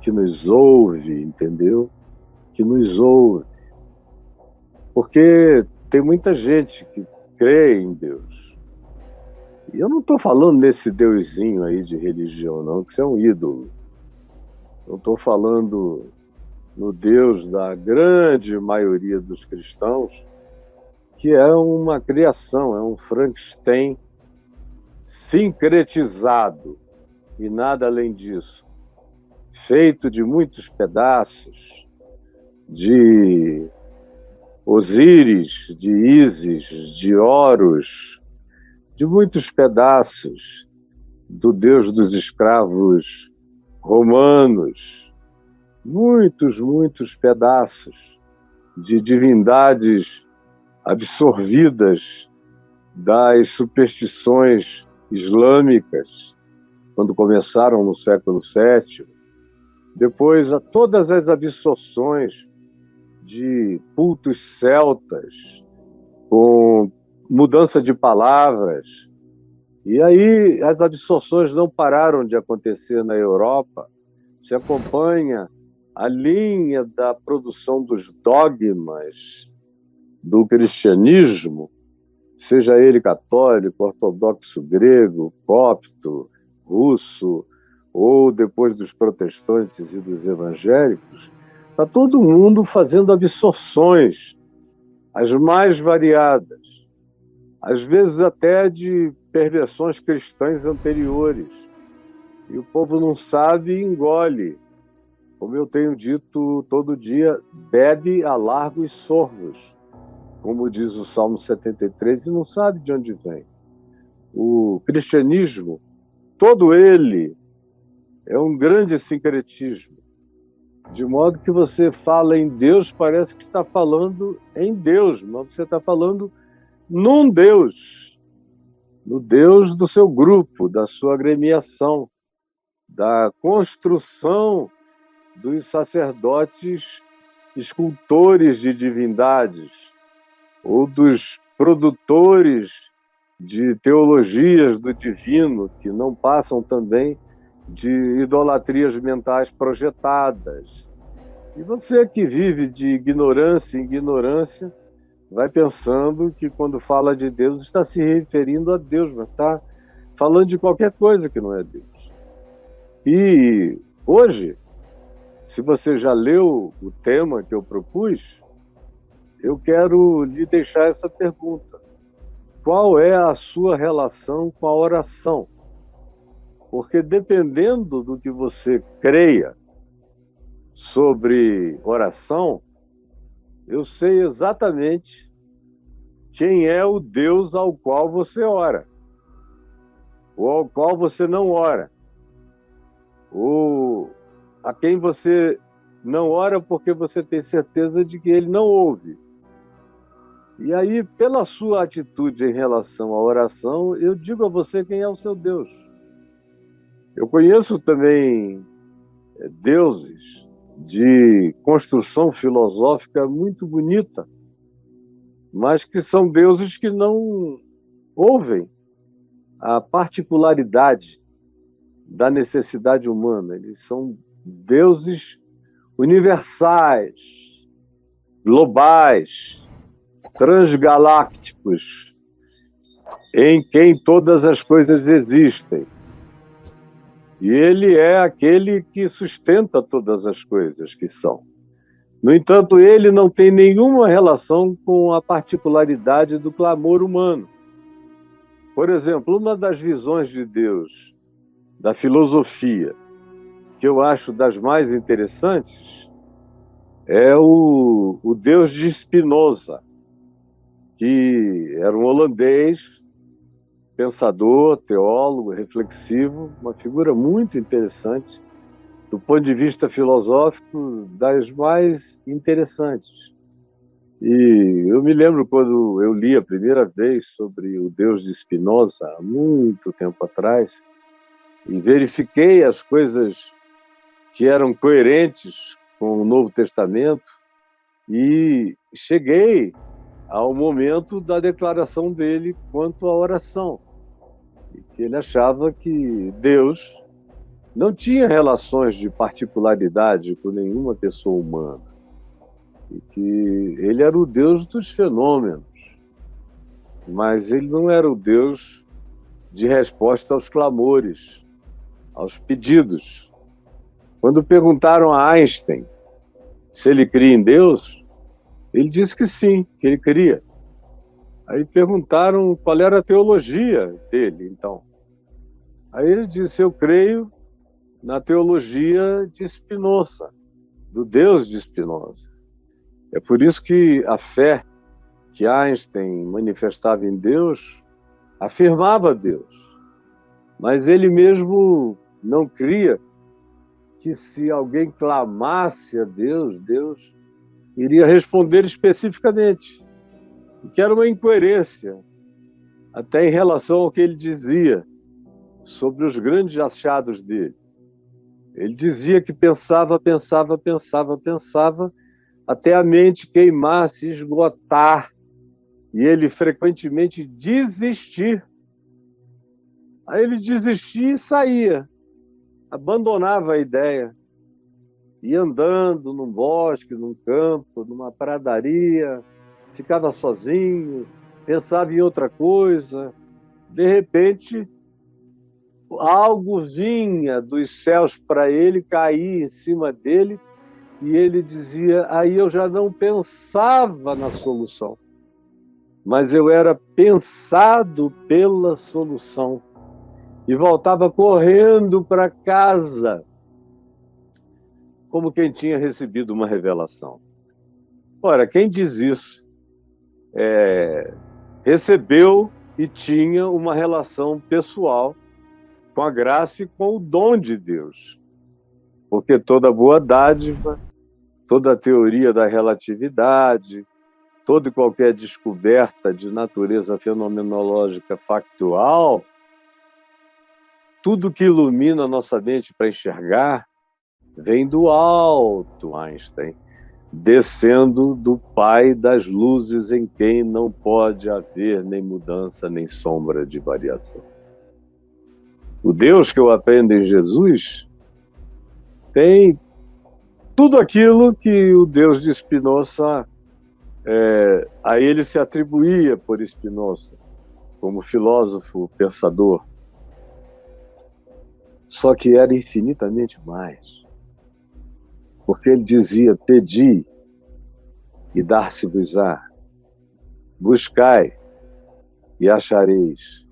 que nos ouve, entendeu? Que nos ouve. Porque tem muita gente que crê em Deus. E eu não estou falando nesse deusinho aí de religião, não, que isso é um ídolo. Eu estou falando no Deus da grande maioria dos cristãos, que é uma criação, é um Frankenstein sincretizado e nada além disso, feito de muitos pedaços, de Osíris, de Ísis, de Horus, de muitos pedaços do Deus dos escravos romanos, muitos pedaços de divindades absorvidas das superstições islâmicas, quando começaram no século VII, depois a todas as absorções de cultos celtas, com mudança de palavras. E aí as absorções não pararam de acontecer na Europa. Se acompanha a linha da produção dos dogmas do cristianismo, seja ele católico, ortodoxo grego, copto, russo, ou depois dos protestantes e dos evangélicos, está todo mundo fazendo absorções, as mais variadas, às vezes até de perversões cristãs anteriores. E o povo não sabe e engole. Como eu tenho dito todo dia, bebe a largos sorvos, como diz o Salmo 73, e não sabe de onde vem. O cristianismo, todo ele, é um grande sincretismo, de modo que você fala em Deus, parece que está falando em Deus, mas você está falando num Deus, no Deus do seu grupo, da sua agremiação, da construção dos sacerdotes escultores de divindades, ou dos produtores de teologias do divino, que não passam também de idolatrias mentais projetadas. E você que vive de ignorância em ignorância, vai pensando que quando fala de Deus está se referindo a Deus, mas está falando de qualquer coisa que não é Deus. E hoje, se você já leu o tema que eu propus, eu quero lhe deixar essa pergunta. Qual é a sua relação com a oração? Porque dependendo do que você creia sobre oração, eu sei exatamente quem é o Deus ao qual você ora, ou ao qual você não ora, ou a quem você não ora porque você tem certeza de que ele não ouve. E aí, pela sua atitude em relação à oração, eu digo a você quem é o seu Deus. Eu conheço também deuses de construção filosófica muito bonita, mas que são deuses que não ouvem a particularidade da necessidade humana. Eles são deuses universais, globais, transgalácticos, em quem todas as coisas existem. E ele é aquele que sustenta todas as coisas que são. No entanto, ele não tem nenhuma relação com a particularidade do clamor humano. Por exemplo, uma das visões de Deus, da filosofia, que eu acho das mais interessantes, é o Deus de Spinoza, que era um holandês, pensador, teólogo, reflexivo, uma figura muito interessante, do ponto de vista filosófico, das mais interessantes. E eu me lembro quando eu li a primeira vez sobre o Deus de Spinoza, há muito tempo atrás, e verifiquei as coisas que eram coerentes com o Novo Testamento, e cheguei ao momento da declaração dele quanto à oração, que ele achava que Deus não tinha relações de particularidade com nenhuma pessoa humana. E que ele era o Deus dos fenômenos, mas ele não era o Deus de resposta aos clamores, aos pedidos. Quando perguntaram a Einstein se ele cria em Deus, ele disse que sim, que ele cria. Aí perguntaram qual era a teologia dele, então. Aí ele disse: eu creio na teologia de Spinoza, do Deus de Spinoza. É por isso que a fé que Einstein manifestava em Deus afirmava Deus, mas ele mesmo não cria que se alguém clamasse a Deus, Deus iria responder especificamente, o que era uma incoerência, até em relação ao que ele dizia sobre os grandes achados dele. Ele dizia que pensava, até a mente queimar, se esgotar, e ele frequentemente desistir. Aí ele desistia e saía, abandonava a ideia, ia andando num bosque, num campo, numa pradaria, ficava sozinho, pensava em outra coisa. De repente, algo vinha dos céus para ele, caía em cima dele, e ele dizia: aí eu já não pensava na solução, mas eu era pensado pela solução. E voltava correndo para casa, como quem tinha recebido uma revelação. Ora, quem diz isso recebeu e tinha uma relação pessoal com a graça e com o dom de Deus. Porque toda boa dádiva, toda a teoria da relatividade, toda e qualquer descoberta de natureza fenomenológica factual, tudo que ilumina a nossa mente para enxergar, vem do alto, Einstein, descendo do Pai das luzes, em quem não pode haver nem mudança, nem sombra de variação. O Deus que eu aprendo em Jesus tem tudo aquilo que o Deus de Spinoza, a ele se atribuía por Spinoza, como filósofo, pensador. Só que era infinitamente mais. Porque ele dizia: pedi e dar-se-vos-á, buscai e achareis,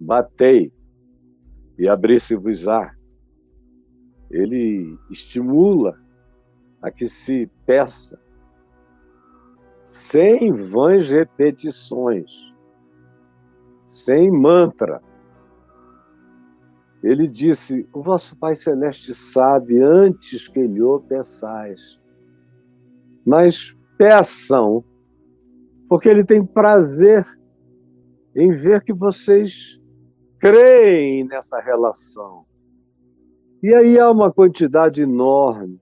batei e abrir-se-vos-á. Ele estimula a que se peça, sem vãs repetições, sem mantra. Ele disse: o vosso Pai Celeste sabe antes que lhe o peçais. Mas peçam, porque ele tem prazer em ver que vocês creem nessa relação. E aí há uma quantidade enorme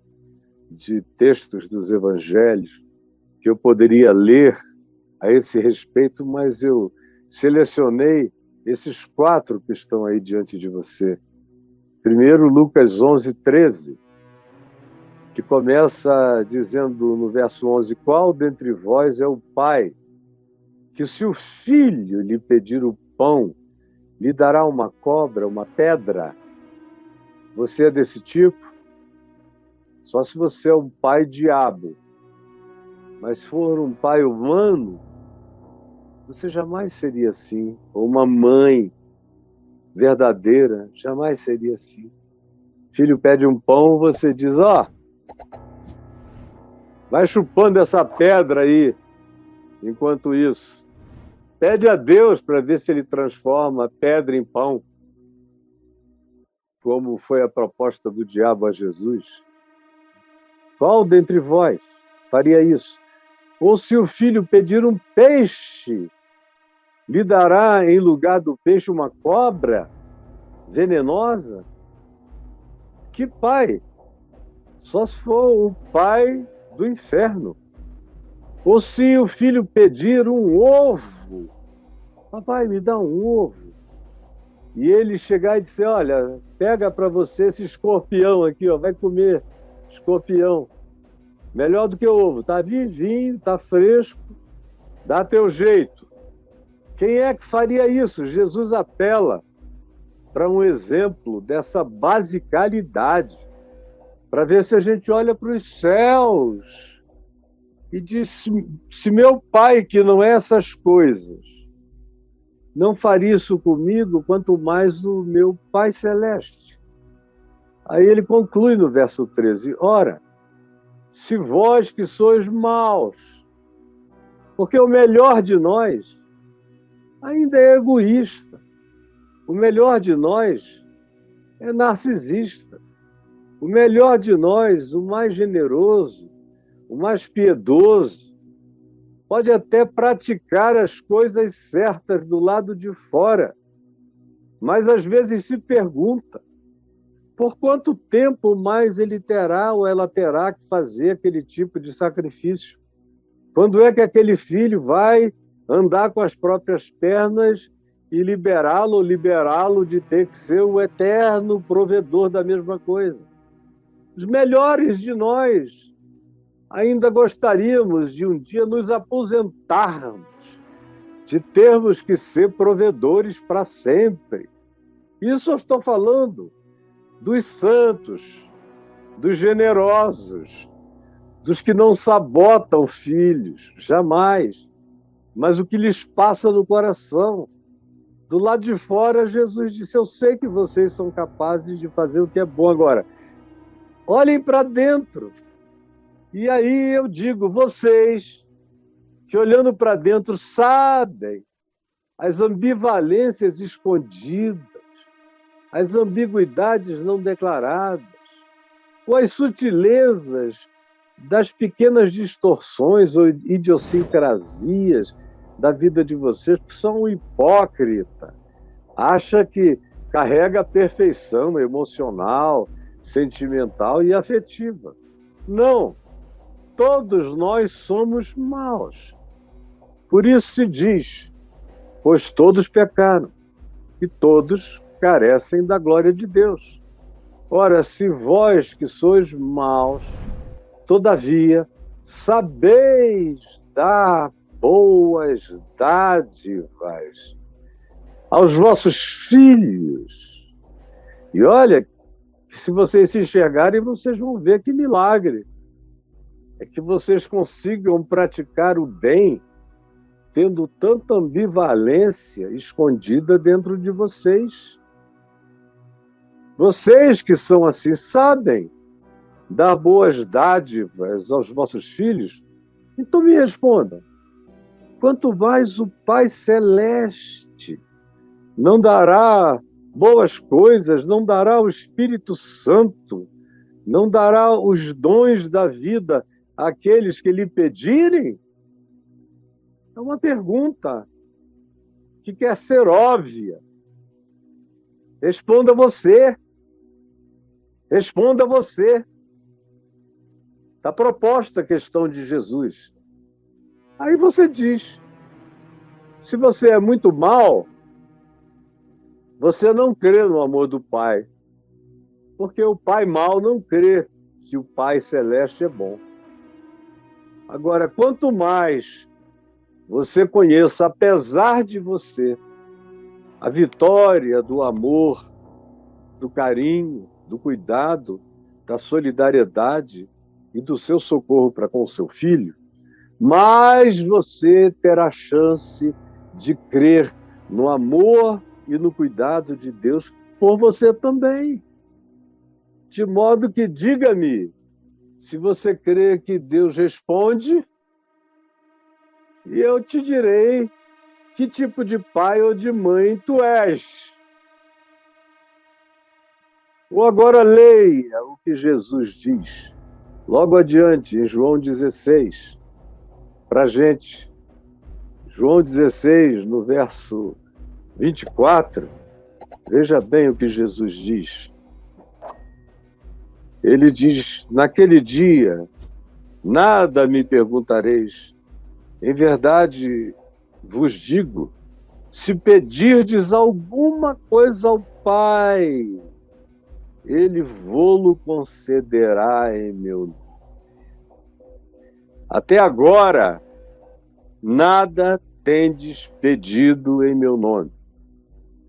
de textos dos evangelhos que eu poderia ler a esse respeito, mas eu selecionei esses 4 que estão aí diante de você. Primeiro, Lucas 11:13, que começa dizendo no verso 11: qual dentre vós é o pai que, se o filho lhe pedir o pão, lhe dará uma cobra, uma pedra? Você é desse tipo? Só se você é um pai diabo. Mas se for um pai humano, você jamais seria assim. Ou uma mãe verdadeira jamais seria assim. Filho pede um pão, você diz: ó, vai chupando essa pedra aí. Enquanto isso, pede a Deus para ver se ele transforma a pedra em pão, como foi a proposta do diabo a Jesus. Qual dentre vós faria isso? Ou se o filho pedir um peixe, lhe dará em lugar do peixe uma cobra venenosa? Que pai? Só se for o pai do inferno. Ou se o filho pedir um ovo, papai, me dá um ovo. e ele chegar e dizer, olha, pega para você esse escorpião aqui, ó, vai comer escorpião. Melhor do que ovo, tá vivinho, tá fresco, dá teu jeito. Quem é que faria isso? Jesus apela para um exemplo dessa basicalidade, para ver se a gente olha para os céus e diz, se meu pai, que não é essas coisas, não faria isso comigo, quanto mais o meu Pai Celeste. Aí ele conclui no verso 13, ora, se vós que sois maus, porque o melhor de nós ainda é egoísta, o melhor de nós é narcisista, o melhor de nós, o mais generoso, o mais piedoso, pode até praticar as coisas certas do lado de fora, mas às vezes se pergunta por quanto tempo mais ele terá ou ela terá que fazer aquele tipo de sacrifício. Quando é que aquele filho vai andar com as próprias pernas e liberá-lo de ter que ser o eterno provedor da mesma coisa? Os melhores de nós ainda gostaríamos de um dia nos aposentarmos, de termos que ser provedores para sempre. Isso eu estou falando dos santos, dos generosos, dos que não sabotam filhos, jamais, mas o que lhes passa no coração. Do lado de fora, Jesus disse, eu sei que vocês são capazes de fazer o que é bom. Agora, olhem para dentro. E aí eu digo, vocês que olhando para dentro sabem as ambivalências escondidas, as ambiguidades não declaradas, ou as sutilezas das pequenas distorções ou idiosincrasias da vida de vocês, que são um hipócrita, acha que carrega a perfeição emocional, sentimental e afetiva. Não, todos nós somos maus. Por isso se diz, pois todos pecaram e todos carecem da glória de Deus. Ora, se vós que sois maus, todavia, sabeis dar boas dádivas aos vossos filhos. E olha, se vocês se enxergarem, vocês vão ver que milagre. É que vocês consigam praticar o bem, tendo tanta ambivalência escondida dentro de vocês. Vocês que são assim, sabem dar boas dádivas aos vossos filhos? Então me respondam, quanto mais o Pai Celeste não dará boas coisas, não dará o Espírito Santo, não dará os dons da vida àqueles que lhe pedirem? É uma pergunta que quer ser óbvia. Responda você. Responda você. Está proposta a questão de Jesus. Aí você diz, se você é muito mau, você não crê no amor do Pai, porque o Pai mau não crê que o Pai Celeste é bom. Agora, quanto mais você conheça, apesar de você, a vitória do amor, do carinho, do cuidado, da solidariedade e do seu socorro para com o seu filho, mais você terá chance de crer no amor e no cuidado de Deus por você também. De modo que, diga-me, se você crê que Deus responde, e eu te direi que tipo de pai ou de mãe tu és. Ou agora leia o que Jesus diz, logo adiante, em João 16, para a gente. João 16, no verso 24, veja bem o que Jesus diz. Ele diz, naquele dia, nada me perguntareis. Em verdade, vos digo, Se pedirdes alguma coisa ao Pai, Ele vô-lo concederá em meu nome. Até agora, nada tendes pedido em meu nome.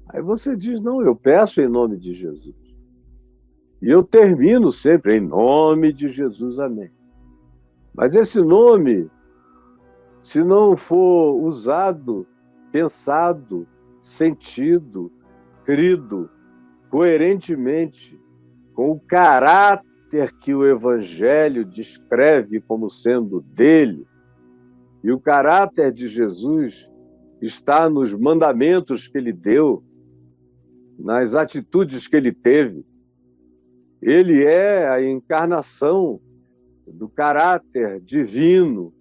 Aí você diz, não, eu peço em nome de Jesus. E eu termino sempre em nome de Jesus, amém. Mas esse nome, se não for usado, pensado, sentido, crido, coerentemente, com o caráter que o Evangelho descreve como sendo dele, e o caráter de Jesus está nos mandamentos que ele deu, nas atitudes que ele teve. Ele é a encarnação do caráter divino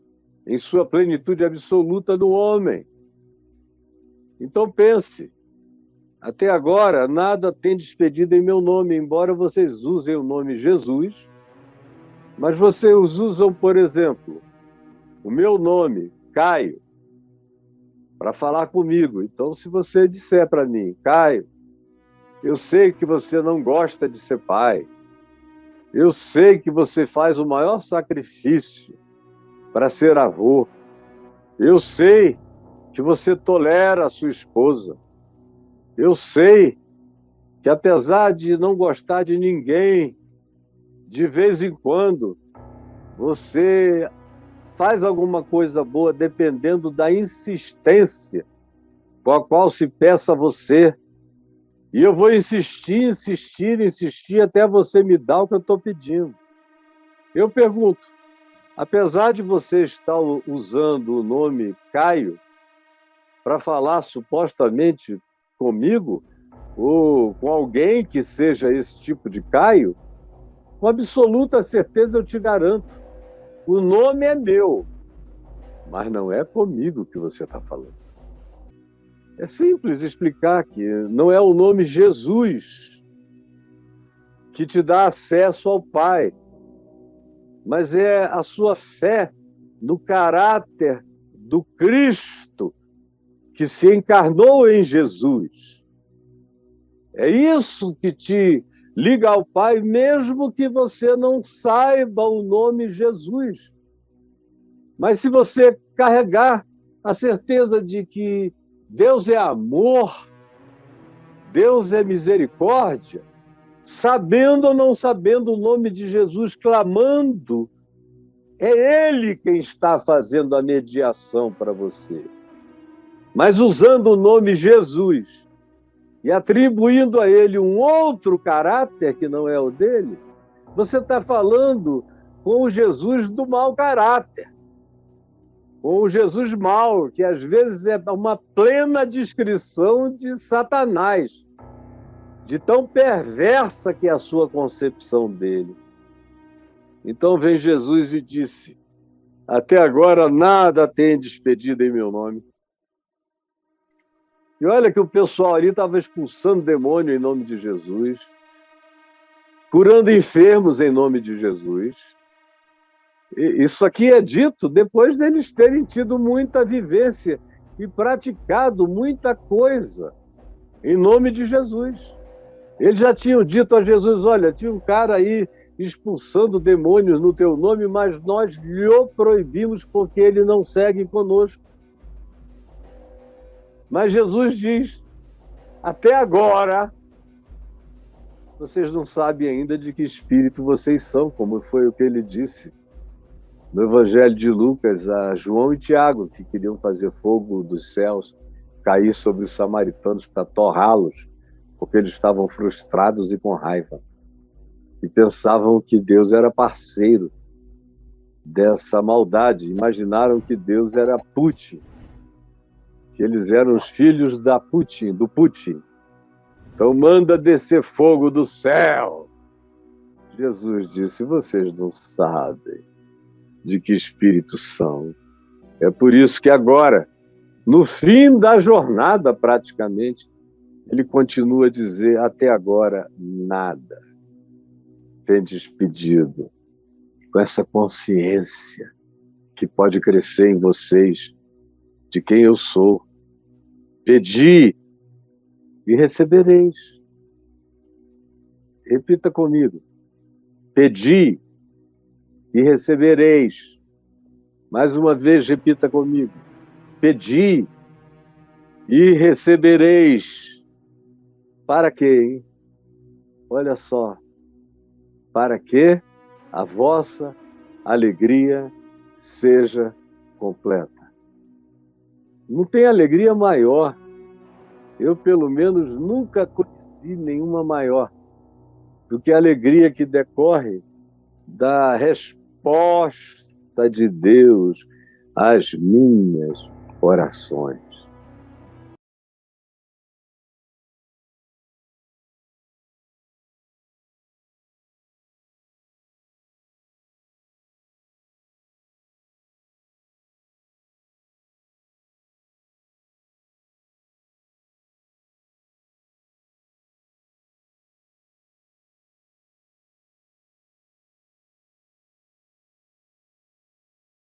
em sua plenitude absoluta do homem. Então pense, até agora nada tem despedido em meu nome, embora vocês usem o nome Jesus, mas vocês usam, por exemplo, o meu nome, Caio, para falar comigo. Então, se você disser para mim, Caio, eu sei que você não gosta de ser pai, eu sei que você faz o maior sacrifício para ser avô, eu sei que você tolera a sua esposa, eu sei que apesar de não gostar de ninguém, de vez em quando, você faz alguma coisa boa dependendo da insistência com a qual se peça a você. E eu vou insistir, insistir, insistir até você me dar o que eu estou pedindo. Eu pergunto, apesar de você estar usando o nome Caio para falar supostamente comigo, ou com alguém que seja esse tipo de Caio, com absoluta certeza eu te garanto, o nome é meu, mas não é comigo que você está falando. É simples explicar que não é o nome Jesus que te dá acesso ao Pai, mas é a sua fé no caráter do Cristo que se encarnou em Jesus. É isso que te liga ao Pai, mesmo que você não saiba o nome Jesus. Mas se você carregar a certeza de que Deus é amor, Deus é misericórdia, sabendo ou não sabendo o nome de Jesus, clamando, é Ele quem está fazendo a mediação para você. Mas usando o nome Jesus e atribuindo a Ele um outro caráter que não é o dele, você está falando com o Jesus do mau caráter, com o Jesus mau, que às vezes é uma plena descrição de Satanás, de tão perversa que é a sua concepção dele. Então vem Jesus e disse, até agora nada tem despedido em meu nome. E olha que o pessoal ali estava expulsando demônio em nome de Jesus, curando enfermos em nome de Jesus. E isso aqui é dito depois deles terem tido muita vivência e praticado muita coisa em nome de Jesus. Eles já tinham dito a Jesus, olha, tinha um cara aí expulsando demônios no teu nome, mas nós lhe proibimos porque ele não segue conosco. Mas Jesus diz, até agora, vocês não sabem ainda de que espírito vocês são, como foi o que ele disse no Evangelho de Lucas a João e Tiago, que queriam fazer fogo dos céus cair sobre os samaritanos para torrá-los, porque eles estavam frustrados e com raiva. E pensavam que Deus era parceiro dessa maldade. Imaginaram que Deus era Putin, que eles eram os filhos do Putin. Então manda descer fogo do céu. Jesus disse, vocês não sabem de que espírito são. É por isso que agora, no fim da jornada praticamente, ele continua a dizer, até agora nada tendes pedido, com essa consciência que pode crescer em vocês de quem eu sou, Pedi e recebereis. Repita comigo. Pedi e recebereis. Mais uma vez, repita comigo. Pedi e recebereis. Para quê, hein? Olha só. Para que a vossa alegria seja completa. Não tem alegria maior. Eu, pelo menos, nunca conheci nenhuma maior do que a alegria que decorre da resposta de Deus às minhas orações.